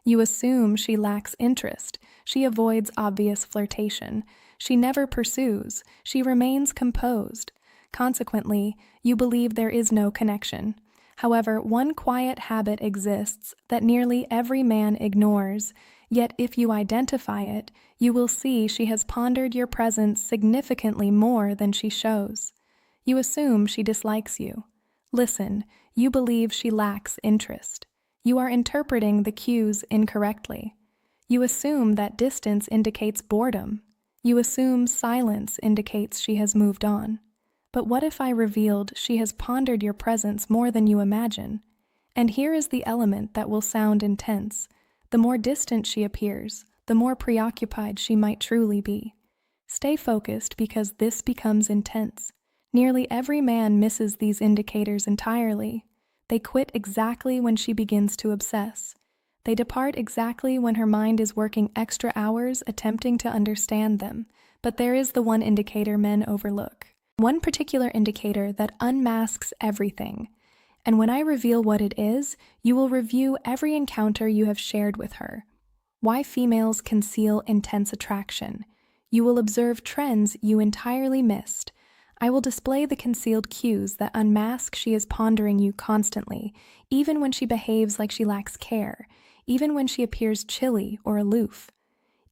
You assume she lacks interest. She avoids obvious flirtation. She never pursues. She remains composed. Consequently, you believe there is no connection. However, one quiet habit exists that nearly every man ignores, yet if you identify it, you will see she has pondered your presence significantly more than she shows. You assume she dislikes you. Listen, you believe she lacks interest. You are interpreting the cues incorrectly. You assume that distance indicates boredom. You assume silence indicates she has moved on. But what if I revealed she has pondered your presence more than you imagine? And here is the element that will sound intense. The more distant she appears, the more preoccupied she might truly be. Stay focused because this becomes intense. Nearly every man misses these indicators entirely. They quit exactly when she begins to obsess. They depart exactly when her mind is working extra hours attempting to understand them. But there is the one indicator men overlook. One particular indicator that unmasks everything. And when I reveal what it is, you will review every encounter you have shared with her. Why females conceal intense attraction. You will observe trends you entirely missed. I will display the concealed cues that unmask she is pondering you constantly, even when she behaves like she lacks care, even when she appears chilly or aloof,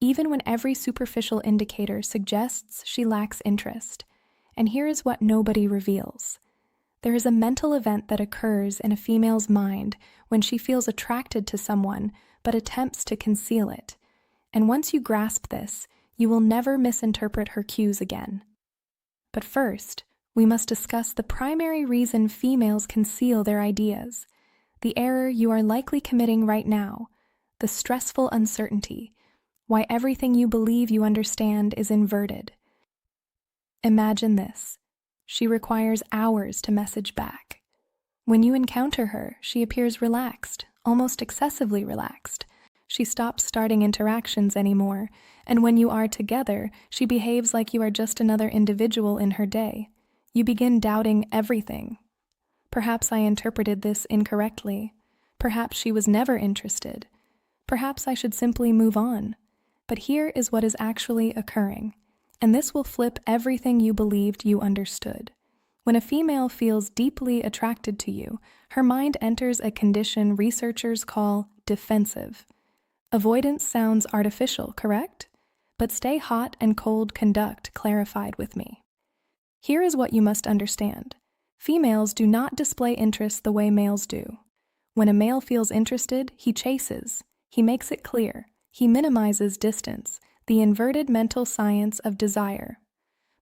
even when every superficial indicator suggests she lacks interest. And here is what nobody reveals. There is a mental event that occurs in a female's mind when she feels attracted to someone but attempts to conceal it. And once you grasp this, you will never misinterpret her cues again. But first, we must discuss the primary reason females conceal their ideas, the error you are likely committing right now, the stressful uncertainty, why everything you believe you understand is inverted. Imagine this. She requires hours to message back. When you encounter her, she appears relaxed, almost excessively relaxed. She stops starting interactions anymore, and when you are together, she behaves like you are just another individual in her day. You begin doubting everything. Perhaps I interpreted this incorrectly. Perhaps she was never interested. Perhaps I should simply move on. But here is what is actually occurring. And this will flip everything you believed you understood. When a female feels deeply attracted to you, her mind enters a condition researchers call defensive. Avoidance sounds artificial, correct? But stay hot and cold conduct clarified with me. Here is what you must understand. Females do not display interest the way males do. When a male feels interested, he chases. He makes it clear. He minimizes distance. The inverted mental science of desire.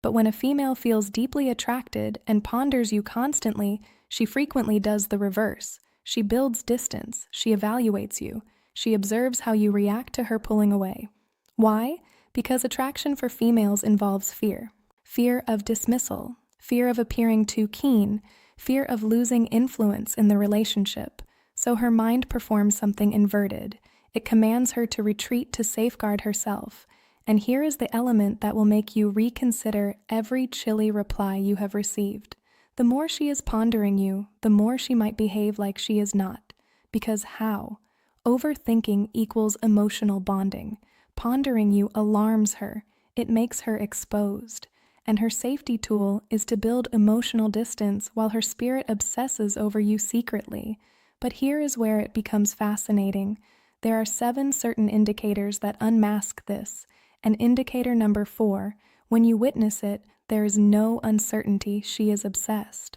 But when a female feels deeply attracted and ponders you constantly, she frequently does the reverse. She builds distance, she evaluates you, she observes how you react to her pulling away. Why? Because attraction for females involves fear. Fear of dismissal, fear of appearing too keen, fear of losing influence in the relationship. So her mind performs something inverted. It commands her to retreat to safeguard herself. And here is the element that will make you reconsider every chilly reply you have received. The more she is pondering you, the more she might behave like she is not. Because how? Overthinking equals emotional bonding. Pondering you alarms her. It makes her exposed. And her safety tool is to build emotional distance while her spirit obsesses over you secretly. But here is where it becomes fascinating. There are 7 certain indicators that unmask this. And indicator number 4, when you witness it, there is no uncertainty she is obsessed.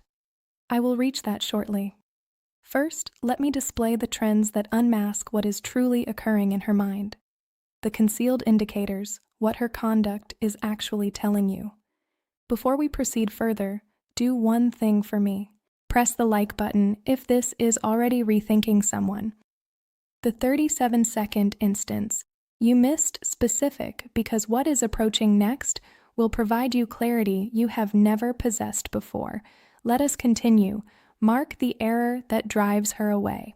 I will reach that shortly. First, let me display the trends that unmask what is truly occurring in her mind. The concealed indicators, what her conduct is actually telling you. Before we proceed further, do one thing for me. Press the like button if this is already rethinking someone. The 37-second instance. You missed specific because what is approaching next will provide you clarity you have never possessed before. Let us continue. Mark the error that drives her away.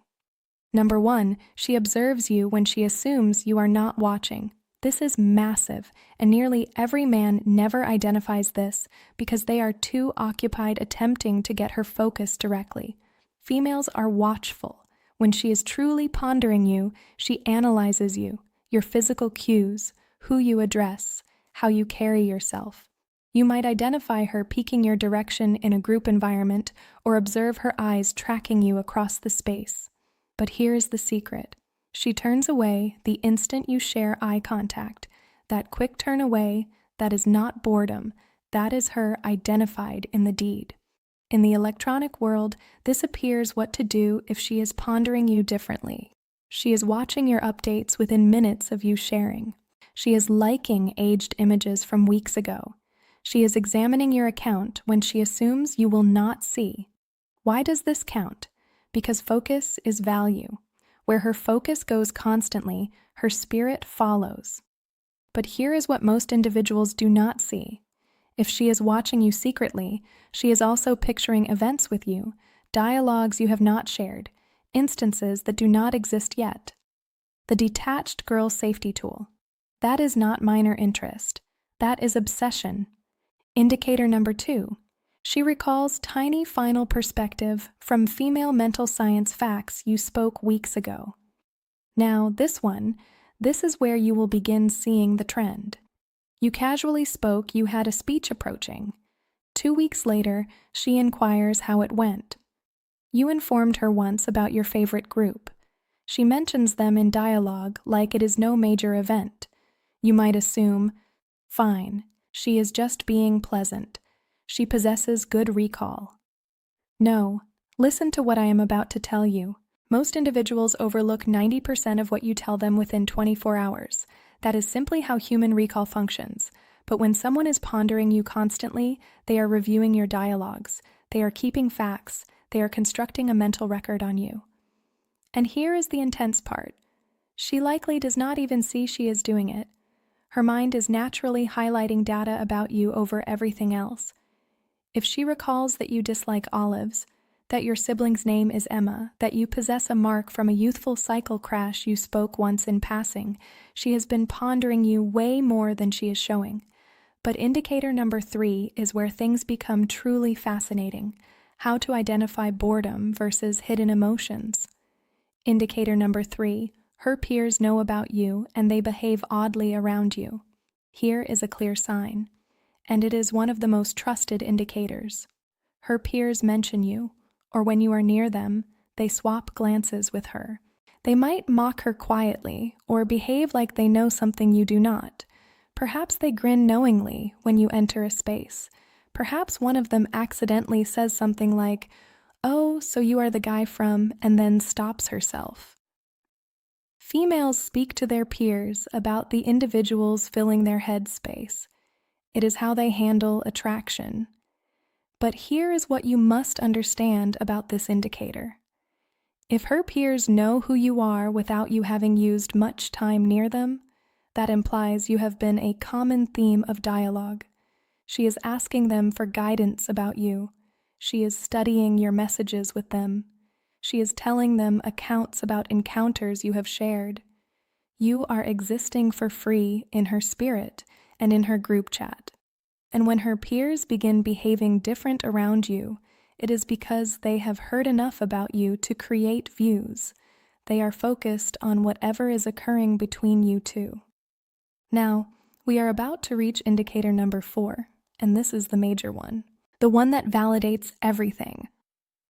Number 1, she observes you when she assumes you are not watching. This is massive, and nearly every man never identifies this because they are too occupied attempting to get her focus directly. Females are watchful. When she is truly pondering you, she analyzes you, your physical cues, who you address, how you carry yourself. You might identify her peeking your direction in a group environment or observe her eyes tracking you across the space. But here's the secret. She turns away the instant you share eye contact. That quick turn away, that is not boredom. That is her identified in the deed. In the electronic world, this appears what to do if she is pondering you differently. She is watching your updates within minutes of you sharing. She is liking aged images from weeks ago. She is examining your account when she assumes you will not see. Why does this count? Because focus is value. Where her focus goes constantly, her spirit follows. But here is what most individuals do not see. If she is watching you secretly, she is also picturing events with you, dialogues you have not shared, instances that do not exist yet. The detached girl safety tool. That is not minor interest. That is obsession. Indicator number 2. She recalls tiny final perspective from female mental science facts you spoke weeks ago. Now, this is where you will begin seeing the trend. You casually spoke you had a speech approaching. 2 weeks later, she inquires how it went. You informed her once about your favorite group. She mentions them in dialogue like it is no major event. You might assume, fine, she is just being pleasant. She possesses good recall. No, listen to what I am about to tell you. Most individuals overlook 90% of what you tell them within 24 hours. That is simply how human recall functions. But when someone is pondering you constantly, they are reviewing your dialogues. They are keeping facts. They are constructing a mental record on you. And here is the intense part. She likely does not even see she is doing it. Her mind is naturally highlighting data about you over everything else. If she recalls that you dislike olives, that your sibling's name is Emma, that you possess a mark from a youthful cycle crash you spoke once in passing, she has been pondering you way more than she is showing. But indicator number 3 is where things become truly fascinating. How to identify boredom versus hidden emotions. Indicator number 3, her peers know about you and they behave oddly around you. Here is a clear sign, and it is one of the most trusted indicators. Her peers mention you, or when you are near them, they swap glances with her. They might mock her quietly or behave like they know something you do not. Perhaps they grin knowingly when you enter a space. Perhaps one of them accidentally says something like, "Oh, so you are the guy from," and then stops herself. Females speak to their peers about the individuals filling their head space. It is how they handle attraction. But here is what you must understand about this indicator. If her peers know who you are without you having used much time near them, that implies you have been a common theme of dialogue. She is asking them for guidance about you. She is studying your messages with them. She is telling them accounts about encounters you have shared. You are existing for free in her spirit and in her group chat. And when her peers begin behaving different around you, it is because they have heard enough about you to create views. They are focused on whatever is occurring between you two. Now, we are about to reach indicator number 4, and this is the major one, the one that validates everything.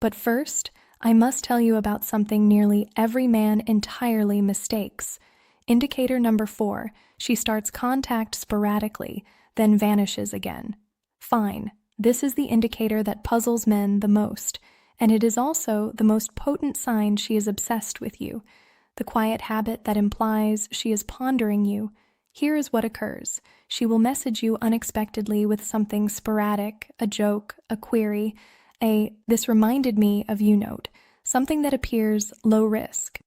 But first, I must tell you about something nearly every man entirely mistakes. Indicator number 4, she starts contact sporadically, then vanishes again. Fine, this is the indicator that puzzles men the most, and it is also the most potent sign she is obsessed with you, the quiet habit that implies she is pondering you. Here is what occurs. She will message you unexpectedly with something sporadic, a joke, a query, "this reminded me of you" note, something that appears low risk.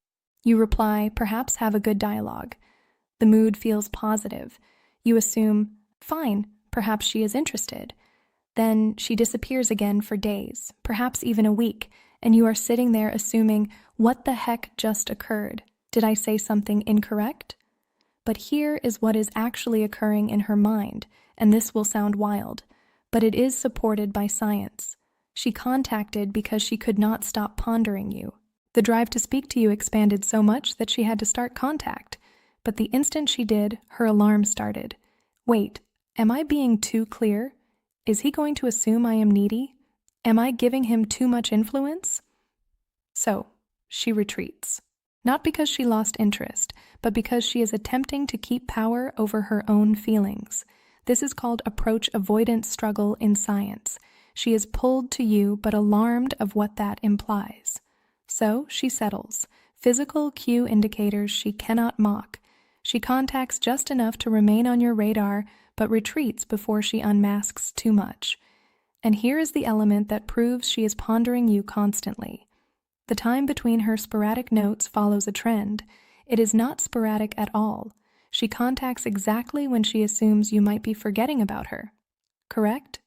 You reply, perhaps have a good dialogue. The mood feels positive. You assume, fine, perhaps she is interested. Then she disappears again for days, perhaps even a week, and you are sitting there assuming, what the heck just occurred? Did I say something incorrect? But here is what is actually occurring in her mind, and this will sound wild, but it is supported by science. She contacted because she could not stop pondering you. The drive to speak to you expanded so much that she had to start contact. But the instant she did, her alarm started. Wait, am I being too clear? Is he going to assume I am needy? Am I giving him too much influence? So, she retreats. Not because she lost interest, but because she is attempting to keep power over her own feelings. This is called approach avoidance struggle in science. She is pulled to you but alarmed of what that implies. So she settles. Physical cue indicators she cannot mock. She contacts just enough to remain on your radar but retreats before she unmasks too much. And here is the element that proves she is pondering you constantly. The time between her sporadic notes follows a trend. It is not sporadic at all. She contacts exactly when she assumes you might be forgetting about her. Correct?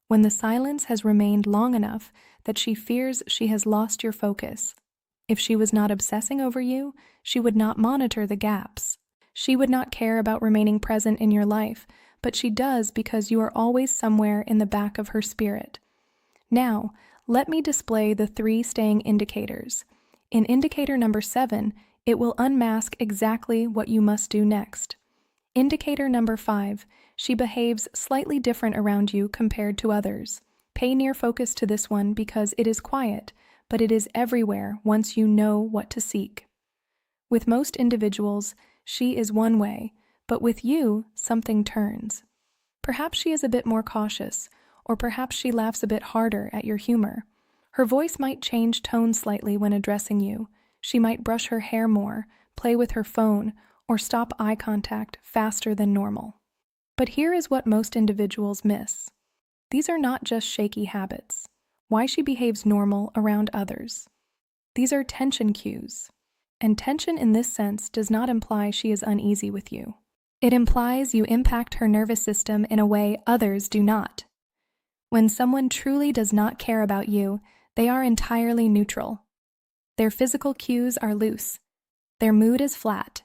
When the silence has remained long enough that she fears she has lost your focus. If she was not obsessing over you, she would not monitor the gaps. She would not care about remaining present in your life, but she does because you are always somewhere in the back of her spirit. Now, let me display the 3 staying indicators. In indicator number 7, it will unmask exactly what you must do next. Indicator number 5, she behaves slightly different around you compared to others. Pay near focus to this one because it is quiet, but it is everywhere once you know what to seek. With most individuals, she is one way, but with you, something turns. Perhaps she is a bit more cautious, or perhaps she laughs a bit harder at your humor. Her voice might change tone slightly when addressing you. She might brush her hair more, play with her phone, or stop eye contact faster than normal. But here is what most individuals miss. These are not just shaky habits. Why she behaves normal around others. These are tension cues. And tension in this sense does not imply she is uneasy with you. It implies you impact her nervous system in a way others do not. When someone truly does not care about you, they are entirely neutral. Their physical cues are loose. Their mood is flat.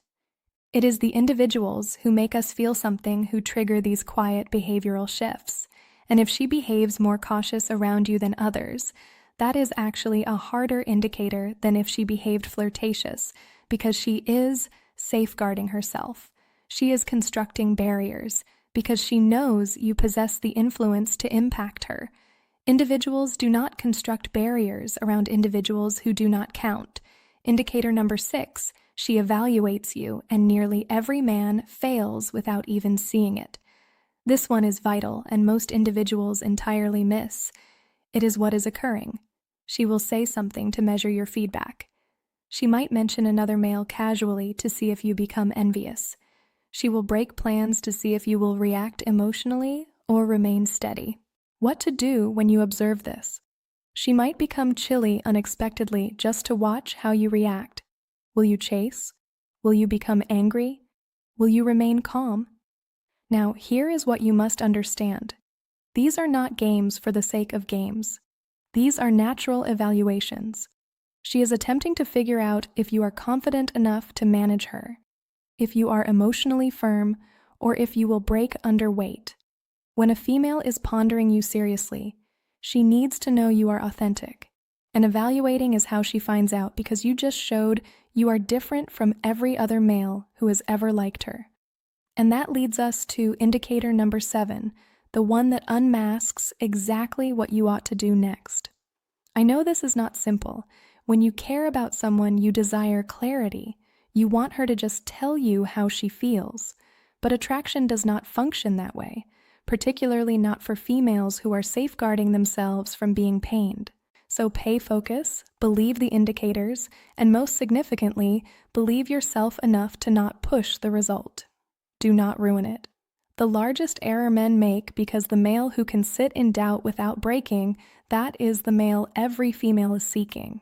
It is the individuals who make us feel something who trigger these quiet behavioral shifts. And if she behaves more cautious around you than others, that is actually a harder indicator than if she behaved flirtatious, because she is safeguarding herself. She is constructing barriers because she knows you possess the influence to impact her. Individuals do not construct barriers around individuals who do not count. Indicator number 6, she evaluates you, and nearly every man fails without even seeing it. This one is vital, and most individuals entirely miss. It is what is occurring. She will say something to measure your feedback. She might mention another male casually to see if you become envious. She will break plans to see if you will react emotionally or remain steady. What to do when you observe this? She might become chilly unexpectedly just to watch how you react. Will you chase? Will you become angry? Will you remain calm? Now, here is what you must understand. These are not games for the sake of games. These are natural evaluations. She is attempting to figure out if you are confident enough to manage her, if you are emotionally firm, or if you will break under weight. When a female is pondering you seriously, she needs to know you are authentic. And evaluating is how she finds out, because you just showed you are different from every other male who has ever liked her. And that leads us to indicator number 7, the one that unmasks exactly what you ought to do next. I know this is not simple. When you care about someone, you desire clarity. You want her to just tell you how she feels. But attraction does not function that way, particularly not for females who are safeguarding themselves from being pained. So pay focus, believe the indicators, and most significantly, believe yourself enough to not push the result. Do not ruin it. The largest error men make, because the male who can sit in doubt without breaking, that is the male every female is seeking.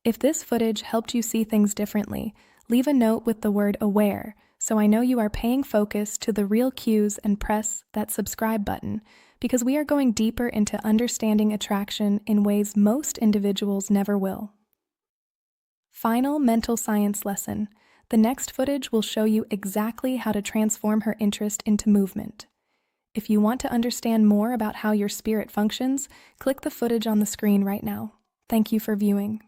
If this footage helped you see things differently, leave a note with the word aware, so I know you are paying focus to the real cues, and press that subscribe button, because we are going deeper into understanding attraction in ways most individuals never will. Final mental science lesson. The next footage will show you exactly how to transform her interest into movement. If you want to understand more about how your spirit functions, click the footage on the screen right now. Thank you for viewing.